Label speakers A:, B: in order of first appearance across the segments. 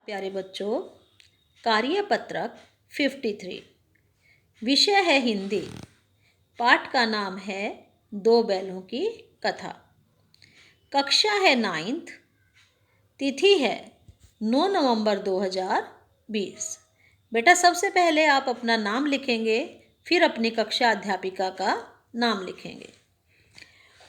A: प्यारे बच्चों, कार्यपत्रक 53 विषय है हिंदी। पाठ का नाम है दो बैलों की कथा। कक्षा है 9th। तिथि है 9 नवंबर 2020। बेटा सबसे पहले आप अपना नाम लिखेंगे, फिर अपनी कक्षा अध्यापिका का नाम लिखेंगे।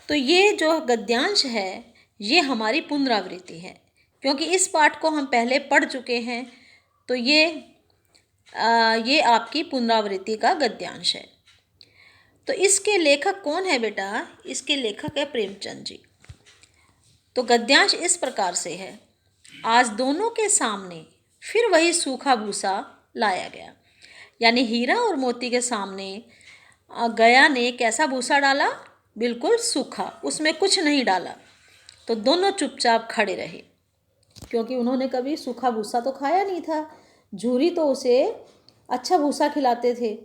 A: तो ये जो गद्यांश है ये हमारी पुनरावृत्ति है, क्योंकि इस पाठ को हम पहले पढ़ चुके हैं। तो ये आपकी पुनरावृत्ति का गद्यांश है। तो इसके लेखक कौन है बेटा? इसके लेखक है प्रेमचंद जी। तो गद्यांश इस प्रकार से है। आज दोनों के सामने फिर वही सूखा भूसा लाया गया। यानी हीरा और मोती के सामने गया ने कैसा भूसा डाला? बिल्कुल सूखा, उसमें कुछ नहीं डाला। तो दोनों चुपचाप खड़े रहे, क्योंकि उन्होंने कभी सूखा भूसा तो खाया नहीं था। झूरी तो उसे अच्छा भूसा खिलाते थे,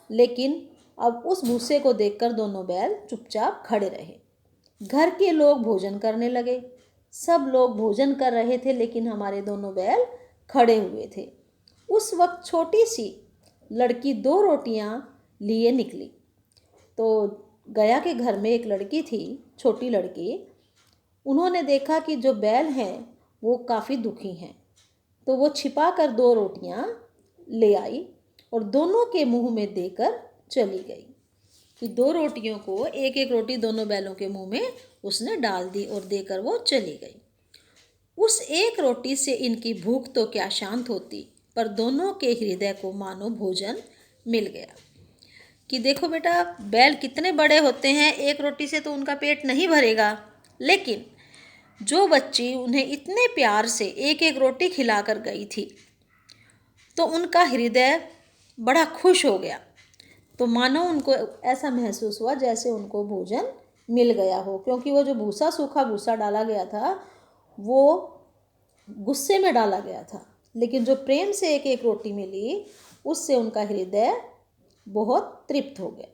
A: लेकिन अब उस भूसे को देखकर दोनों बैल चुपचाप खड़े रहे। घर के लोग भोजन करने लगे। सब लोग भोजन कर रहे थे, लेकिन हमारे दोनों बैल खड़े हुए थे। उस वक्त छोटी सी लड़की 2 रोटियां लिए निकली। तो गया के घर में एक लड़की थी, छोटी लड़की। उन्होंने देखा कि जो बैल हैं वो काफ़ी दुखी हैं, तो वो छिपा कर 2 रोटियां ले आई और दोनों के मुंह में देकर चली गई। कि 2 रोटियों को एक एक रोटी दोनों बैलों के मुंह में उसने डाल दी और देकर वो चली गई। उस एक रोटी से इनकी भूख तो क्या शांत होती, पर दोनों के हृदय को मानो भोजन मिल गया। कि देखो बेटा, बैल कितने बड़े होते हैं, एक रोटी से तो उनका पेट नहीं भरेगा, लेकिन जो बच्ची उन्हें इतने प्यार से एक एक रोटी खिलाकर गई थी, तो उनका हृदय बड़ा खुश हो गया। तो मानो उनको ऐसा महसूस हुआ जैसे उनको भोजन मिल गया हो, क्योंकि वो जो सूखा भूसा डाला गया था वो गुस्से में डाला गया था, लेकिन जो प्रेम से एक एक रोटी मिली उससे उनका हृदय बहुत तृप्त हो गया।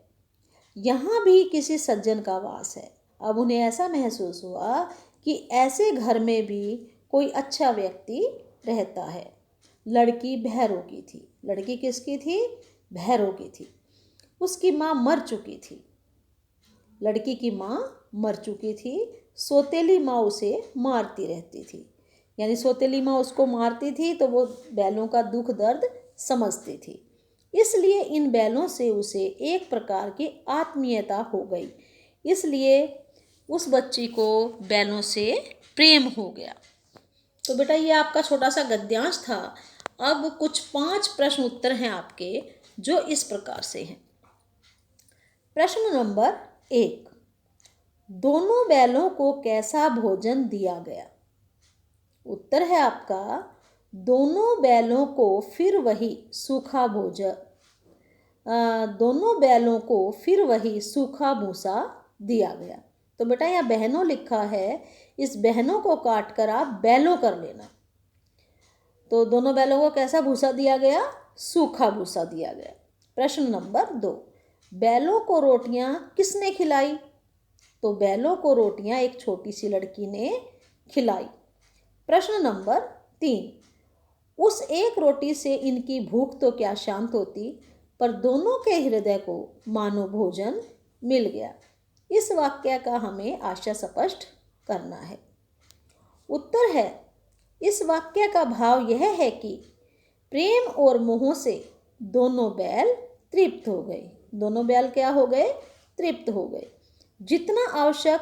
A: यहाँ भी किसी सज्जन का वास है। अब उन्हें ऐसा महसूस हुआ कि ऐसे घर में भी कोई अच्छा व्यक्ति रहता है। लड़की भैरों की थी। लड़की किसकी थी? भैरों की थी। उसकी माँ मर चुकी थी। लड़की की माँ मर चुकी थी। सौतेली माँ उसे मारती रहती थी। यानी सौतेली माँ उसको मारती थी, तो वो बैलों का दुख दर्द समझती थी। इसलिए इन बैलों से उसे एक प्रकार की आत्मीयता हो गई। इसलिए उस बच्ची को बैलों से प्रेम हो गया। तो बेटा ये आपका छोटा सा गद्यांश था। अब कुछ 5 प्रश्न उत्तर हैं आपके, जो इस प्रकार से हैं। प्रश्न नंबर 1, दोनों बैलों को कैसा भोजन दिया गया? उत्तर है आपका, दोनों बैलों को फिर वही सूखा भोजन दोनों बैलों को फिर वही सूखा भूसा दिया गया। तो बेटा यहाँ बहनों लिखा है, इस बहनों को काट कर आप बैलों कर लेना। तो दोनों बैलों को कैसा भूसा दिया गया? सूखा भूसा दिया गया। प्रश्न नंबर 2, बैलों को रोटियां किसने खिलाई? तो बैलों को रोटियां एक छोटी सी लड़की ने खिलाई। प्रश्न नंबर 3, उस एक रोटी से इनकी भूख तो क्या शांत होती, पर दोनों के हृदय को मानो भोजन मिल गया। इस वाक्य का हमें आशय स्पष्ट करना है। उत्तर है, इस वाक्य का भाव यह है कि प्रेम और मोह से दोनों बैल तृप्त हो गए। दोनों बैल क्या हो गए? तृप्त हो गए। जितना आवश्यक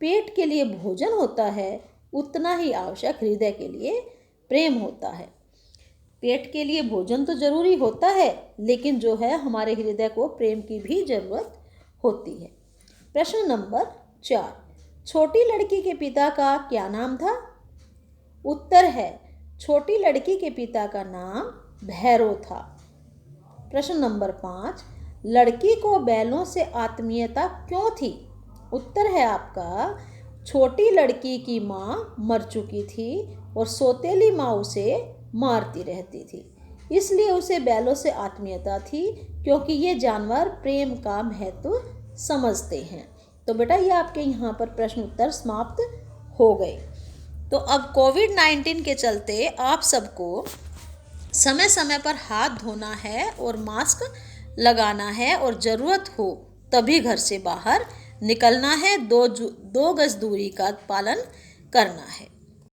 A: पेट के लिए भोजन होता है, उतना ही आवश्यक हृदय के लिए प्रेम होता है। पेट के लिए भोजन तो जरूरी होता है, लेकिन जो है हमारे हृदय को प्रेम की भी जरूरत होती है। प्रश्न नंबर 4, छोटी लड़की के पिता का क्या नाम था? उत्तर है, छोटी लड़की के पिता का नाम भैरव था। प्रश्न नंबर 5, लड़की को बैलों से आत्मीयता क्यों थी? उत्तर है आपका, छोटी लड़की की माँ मर चुकी थी और सौतेली माँ उसे मारती रहती थी, इसलिए उसे बैलों से आत्मीयता थी, क्योंकि ये जानवर प्रेम का महत्व समझते हैं। तो बेटा ये आपके यहाँ पर प्रश्न उत्तर समाप्त हो गए। तो अब कोविड-19 के चलते आप सबको समय समय पर हाथ धोना है और मास्क लगाना है, और ज़रूरत हो तभी घर से बाहर निकलना है। 2 गज दूरी का पालन करना है।